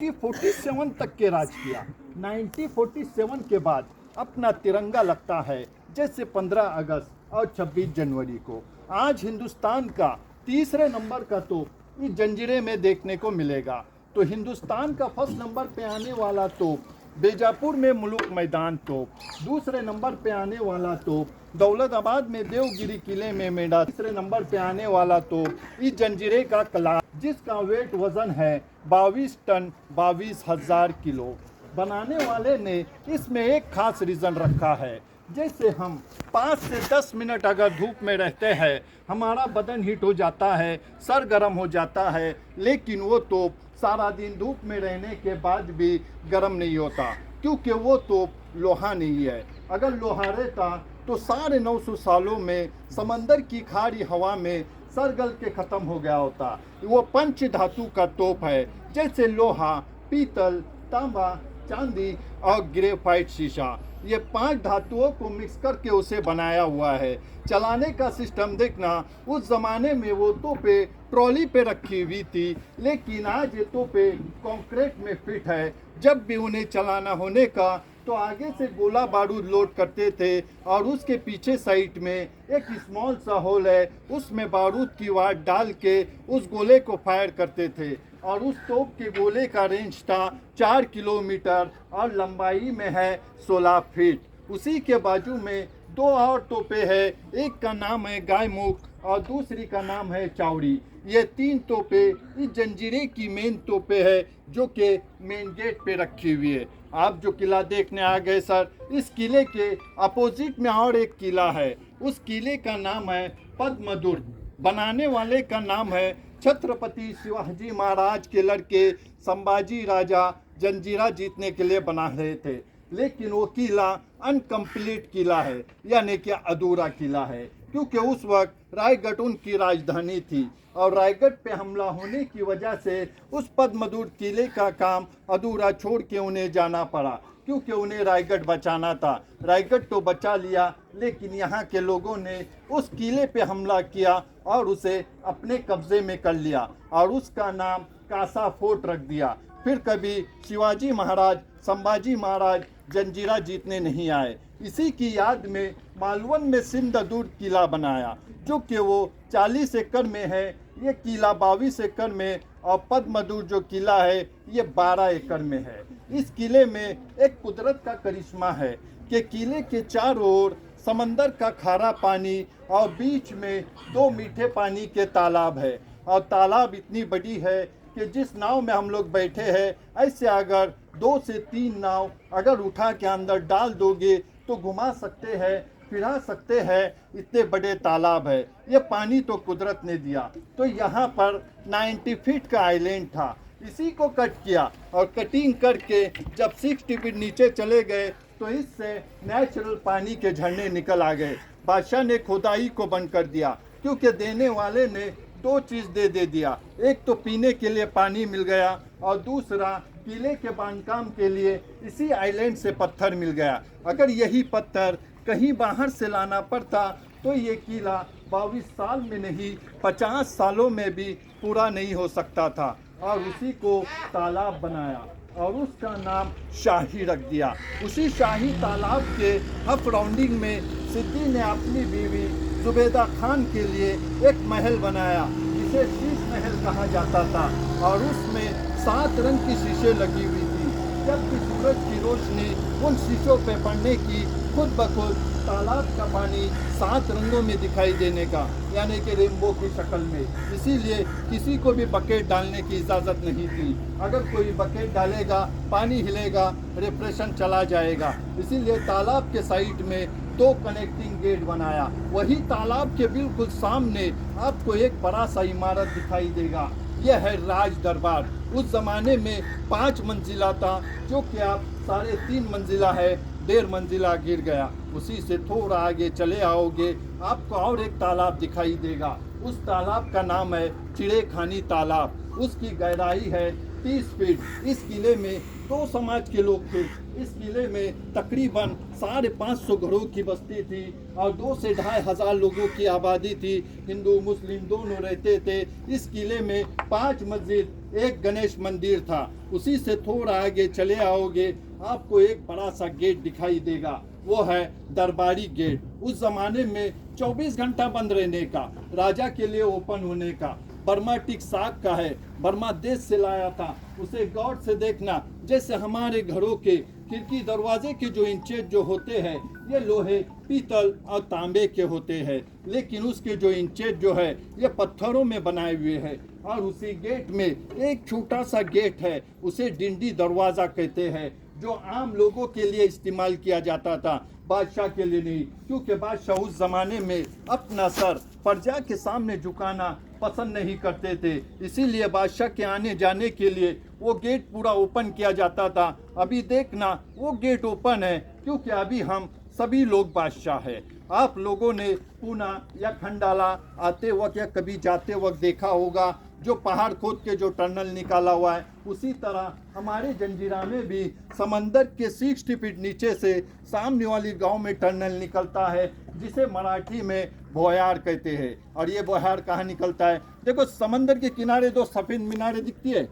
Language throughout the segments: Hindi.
1947 तक के राज किया। 1947 के बाद अपना तिरंगा लगता है जैसे 15 अगस्त और 26 जनवरी को। आज हिंदुस्तान का तीसरे नंबर का तोप इस जंजीरे में देखने को मिलेगा। तो हिंदुस्तान का फर्स्ट नंबर पे आने वाला तोप बीजापुर में मुलुक मैदान तोप, दूसरे नंबर पे आने वाला तोप दौलताबाद में देवगिरी किले में मेडा, तीसरे नंबर पे आने वाला तोप इस जंजीरे का कला जिसका वेट वजन है 22 टन 22,000 किलो। बनाने वाले ने इसमें एक खास रीज़न रखा है। जैसे हम 5 से 10 मिनट अगर धूप में रहते हैं हमारा बदन हीट हो जाता है, सर गर्म हो जाता है, लेकिन वो तोप सारा दिन धूप में रहने के बाद भी गर्म नहीं होता, क्योंकि वो तोप लोहा नहीं है। अगर लोहा रहता तो 950 सालों में समंदर की खारी हवा में सरगल के ख़त्म हो गया होता। वो पंच धातु का तोप है, जैसे लोहा, पीतल, तांबा, चांदी और ग्रेफाइट शीशा, ये 5 धातुओं को मिक्स करके उसे बनाया हुआ है। चलाने का सिस्टम देखना, उस ज़माने में वो तोपे ट्रॉली पे रखी हुई थी, लेकिन आज ये तोपे कंक्रीट में फिट है। जब भी उन्हें चलाना होने का तो आगे से गोला बारूद लोड करते थे और उसके पीछे साइड में एक स्मॉल सा होल है, उसमें बारूद की वाट डाल के उस गोले को फायर करते थे। और उस तोप के गोले का रेंज था 4 किलोमीटर और लंबाई में है 16 फीट। उसी के बाजू में 2 और तोपे हैं, एक का नाम है गायमुख और दूसरी का नाम है चावड़ी। ये 3 तोपे इस जंजीरे की मेन तोपे है जो कि मेन गेट पे रखी हुई है। आप जो किला देखने आ गए सर, इस किले के अपोजिट में और एक किला है, उस किले का नाम है पद्मदुर्ग। बनाने वाले का नाम है छत्रपति शिवाजी महाराज के लड़के संभाजी राजा जंजीरा जीतने के लिए बना रहे थे, लेकिन वो किला अनकम्प्लीट किला है, यानी कि अधूरा किला है, क्योंकि उस वक्त रायगढ़ उनकी राजधानी थी और रायगढ़ पे हमला होने की वजह से उस पद्मदुर्ग किले का काम अधूरा छोड़ के उन्हें जाना पड़ा, क्योंकि उन्हें रायगढ़ बचाना था। रायगढ़ तो बचा लिया, लेकिन यहाँ के लोगों ने उस किले पे हमला किया और उसे अपने कब्जे में कर लिया और उसका नाम कासा फोर्ट रख दिया। फिर कभी शिवाजी महाराज, संभाजी महाराज जंजीरा जीतने नहीं आए। इसी की याद में मालवन में सिंधुदुर्ग किला बनाया, जो कि वो 40 एकड़ में है, ये किला 22 एकड़ में, और पद्मदुर्ग जो किला है ये 12 एकड़ में है। इस किले में एक कुदरत का करिश्मा है कि किले के चारों ओर समंदर का खारा पानी और बीच में 2 मीठे पानी के तालाब है। और तालाब इतनी बड़ी है कि जिस नाव में हम लोग बैठे हैं, ऐसे अगर 2 से 3 नाव अगर उठा के अंदर डाल दोगे तो घुमा सकते हैं, फिरा सकते हैं, इतने बड़े तालाब है। ये पानी तो कुदरत ने दिया। तो यहाँ पर 90 फीट का आइलैंड था, इसी को कट किया और कटिंग करके जब 60 फीट नीचे चले गए तो इससे नेचुरल पानी के झरने निकल आ गए। बादशाह ने खुदाई को बंद कर दिया, क्योंकि देने वाले ने 2 चीज़ दे दिया, एक तो पीने के लिए पानी मिल गया और दूसरा किले के बांधकाम के लिए इसी आइलैंड से पत्थर मिल गया। अगर यही पत्थर कहीं बाहर से लाना पड़ता तो ये किला 22 साल में नहीं 50 सालों में भी पूरा नहीं हो सकता था। और उसी को तालाब बनाया और उसका नाम शाही रख दिया। उसी शाही तालाब के हफ राउंडिंग में सिद्दी ने अपनी बीवी जुबेदा खान के लिए एक महल बनाया, जिसे शीश महल कहा जाता था, और उसमें 7 रंग की शीशे लगी हुई थी। जब भी सूरज की रोशनी उन शीशों पे पड़ने की, खुद ब खुद तालाब का पानी 7 रंगों में दिखाई देने का, यानी कि रेनबो की शक्ल में। इसीलिए किसी को भी बकेट डालने की इजाज़त नहीं थी। अगर कोई बकेट डालेगा पानी हिलेगा, रिफ्रेशन चला जाएगा। इसीलिए तालाब के साइड में 2 कनेक्टिंग गेट बनाया। वही तालाब के बिल्कुल सामने आपको एक बड़ा सा इमारत दिखाई देगा, यह है राज दरबार। उस ज़माने में 5 मंजिला था, जो कि आप 3.5 मंजिला है, 1.5 मंजिला गिर गया। उसी से थोड़ा आगे चले आओगे आपको और एक तालाब दिखाई देगा। उस तालाब का नाम है चिड़ेखानी तालाब। उसकी गहराई है 30 फीट। इस किले में 2 समाज के लोग थे। इस किले में तकरीबन 550 घरों की बस्ती थी और 2 से 2,500 लोगों की आबादी थी। हिंदू मुस्लिम दोनों रहते थे। इस किले में 5 मस्जिद, 1 गणेश मंदिर था। उसी से थोड़ा आगे चले आओगे, आपको एक बड़ा सा गेट दिखाई देगा, वो है दरबारी गेट। उस जमाने में 24 घंटा बंद रहने का, राजा के लिए ओपन होने का। बर्मा टिक साग का है, बर्मा देश से लाया था। उसे गौर से देखना, जैसे हमारे घरों के खिड़की दरवाजे के जो इंचेज जो होते हैं, ये लोहे, पीतल और तांबे के होते हैं, लेकिन उसके जो इंचेज जो है ये पत्थरों में बनाए हुए हैं। और उसी गेट में एक छोटा सा गेट है, उसे डिंडी दरवाज़ा कहते हैं, जो आम लोगों के लिए इस्तेमाल किया जाता था, बादशाह के लिए नहीं। क्योंकि बादशाह उस ज़माने में अपना सर प्रजा के सामने झुकाना पसंद नहीं करते थे, इसीलिए बादशाह के आने जाने के लिए वो गेट पूरा ओपन किया जाता था। अभी देखना वो गेट ओपन है, क्योंकि अभी हम सभी लोग बादशाह हैं। आप लोगों ने पूना या खंडाला आते वक्त या कभी जाते वक्त देखा होगा, जो पहाड़ खोद के जो टनल निकाला हुआ है, उसी तरह हमारे जंजीरा में भी समंदर के 60 फीट नीचे से सामने वाली गांव में टनल निकलता है, जिसे मराठी में बोयार कहते हैं। और ये बोयार कहाँ निकलता है? देखो समंदर के किनारे 2 सफ़ेद मीनारें दिखती है,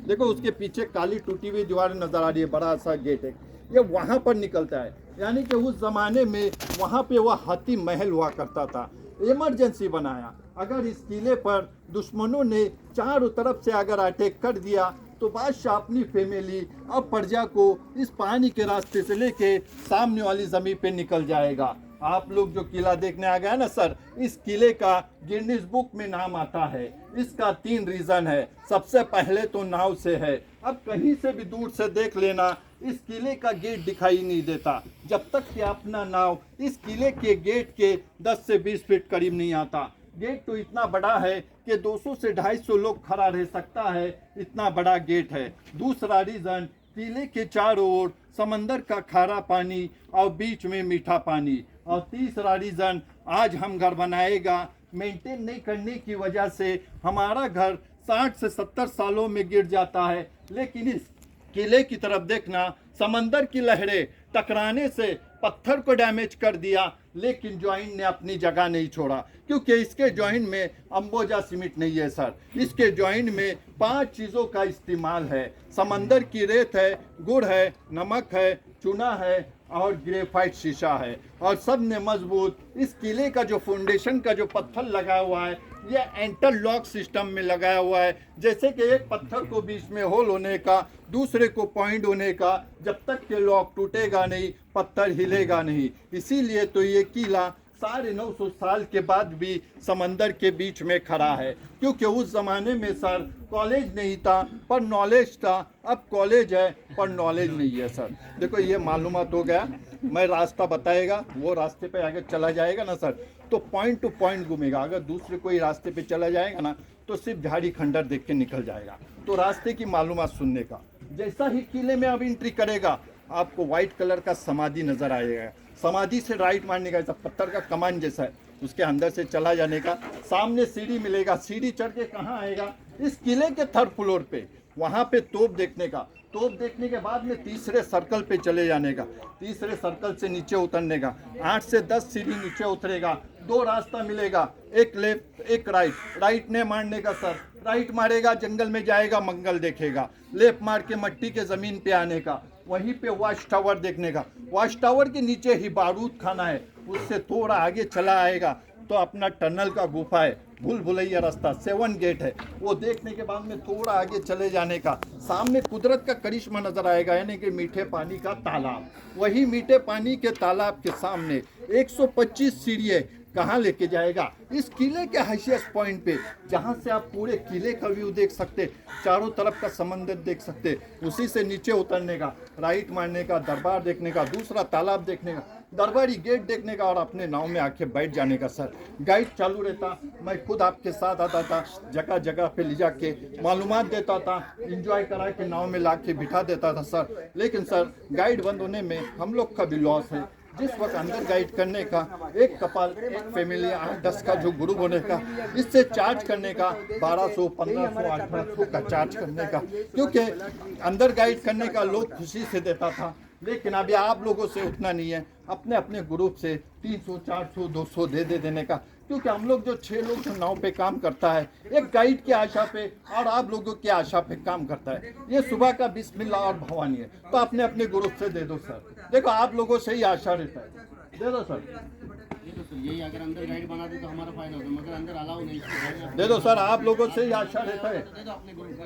देखो उसके पीछे काली टूटी हुई दीवार नजर आ रही है, बड़ा सा गेट है, ये वहाँ पर निकलता है। यानी कि उस ज़माने में वहाँ पे वह हाथी महल हुआ करता था, इमरजेंसी बनाया। अगर इस किले पर दुश्मनों ने चारों तरफ से अगर अटैक कर दिया, तो बादशाह अपनी फैमिली और प्रजा को इस पानी के रास्ते से लेके सामने वाली ज़मीन पे निकल जाएगा। आप लोग जो किला देखने आ गए ना सर, इस किले का गिनीज बुक में नाम आता है। इसका 3 रीज़न है। सबसे पहले तो नाव से है। अब कहीं से भी दूर से देख लेना, इस किले का गेट दिखाई नहीं देता जब तक कि अपना नाव इस किले के गेट के 10 से 20 फीट करीब नहीं आता। गेट तो इतना बड़ा है कि 200 से 250 लोग खड़ा रह सकता है, इतना बड़ा गेट है। दूसरा रीज़न, किले के चारों ओर समंदर का खारा पानी और बीच में मीठा पानी। और तीसरा रीज़न, आज हम घर बनाएगा, मेंटेन नहीं करने की वजह से हमारा घर 60 से 70 सालों में गिर जाता है। लेकिन इस किले की तरफ देखना, समंदर की लहरें टकराने से पत्थर को डैमेज कर दिया, लेकिन जॉइंट ने अपनी जगह नहीं छोड़ा, क्योंकि इसके जॉइंट में अंबोजा सीमेंट नहीं है सर। इसके जॉइंट में 5 चीज़ों का इस्तेमाल है। समंदर की रेत है, गुड़ है, नमक है, चूना है और ग्रेफाइट शीशा है। और सब ने मजबूत इस किले का जो फाउंडेशन का जो पत्थर लगा हुआ है, ये इंटरलॉक सिस्टम में लगाया हुआ है। जैसे कि एक पत्थर को बीच में होल होने का, दूसरे को पॉइंट होने का, जब तक के लॉक टूटेगा नहीं, पत्थर हिलेगा नहीं। इसीलिए तो ये किला 950 साल के बाद भी समंदर के बीच में खड़ा है। क्योंकि उस ज़माने में सर कॉलेज नहीं था पर नॉलेज था, अब कॉलेज है पर नॉलेज नहीं है सर। देखो ये मालूमात हो गया, मैं रास्ता बताएगा, वो रास्ते पे अगर चला जाएगा ना सर, तो पॉइंट टू पॉइंट घूमेगा। अगर दूसरे कोई रास्ते पे चला जाएगा ना, तो सिर्फ झाड़ी खंडर देख के निकल जाएगा। तो रास्ते की मालूमात सुनने का। जैसा ही किले में अब एंट्री करेगा, आपको व्हाइट कलर का समाधि नजर आएगा। समाधि से राइट मारने का, ऐसा पत्थर का कमान जैसा है, उसके अंदर से चला जाने का। सामने सीढ़ी मिलेगा, सीढ़ी चढ़ के कहाँ आएगा? इस किले के 3rd फ्लोर पे, वहाँ पे तोप देखने का। तोप देखने के बाद में तीसरे सर्कल पे चले जाने का, तीसरे सर्कल से नीचे उतरने का। 8 से 10 सीढ़ी नीचे उतरेगा, 2 रास्ता मिलेगा, एक लेफ्ट एक राइट। राइट ने मारने का सर, राइट मारेगा जंगल में जाएगा, मंगल देखेगा। लेफ्ट मार के मट्टी के ज़मीन पे आने का, वहीं पे वॉच टावर देखने का। वॉच टावर के नीचे ही बारूद खाना है, उससे थोड़ा आगे चला आएगा तो अपना टनल का गुफा है, भूल भुलैया रास्ता 7 गेट है। वो देखने के बाद में थोड़ा आगे चले जाने का, सामने कुदरत का करिश्मा नजर आएगा, यानी कि मीठे पानी का तालाब। वही मीठे पानी के तालाब के सामने 125 सीढ़ियाँ कहाँ लेके जाएगा? इस किले के हाईएस्ट पॉइंट पे, जहाँ से आप पूरे किले का व्यू देख सकते, चारों तरफ का समंदर देख सकते। उसी से नीचे उतरने का, राइट मारने का, दरबार देखने का, दूसरा तालाब देखने का, दरबारी गेट देखने का और अपने नाव में आके बैठ जाने का सर। गाइड चालू रहता, मैं खुद आपके साथ आता था, जगह जगह पे ले जाके मालूमात देता था, इंजॉय करा के नाव में ला के बिठा देता था सर। लेकिन सर गाइड बंद होने में हम लोग का भी लॉस है, जिस वक्त अंदर गाइड करने का एक कपाल, एक फैमिली 8-10 का जो ग्रुप होने का, इससे चार्ज करने का 1200, 1500, 1800 का चार्ज करने का, क्योंकि अंदर गाइड करने का लोग खुशी से देता था। लेकिन अभी आप लोगों से उतना नहीं है, अपने अपने ग्रुप से 300, 400, 200 दे देने का, क्योंकि हम लोग जो 6 लोग जो नाव पे काम करता है, एक गाइड की आशा पे और आप लोगों की आशा पे काम करता है। ये सुबह का बिस्मिल्लाह और भवानी है, तो अपने अपने ग्रुप से दे दो सर। देखो आप लोगों से ही आशा रहता है, दे दो सर। यही अगर अंदर गाइड बना दे तो हमारा फायदा होगा, मगर अंदर अलाउ नहीं। दे दो सर, आप लोगों से ही आशा रहता है। दे दो अपने ग्रुप का।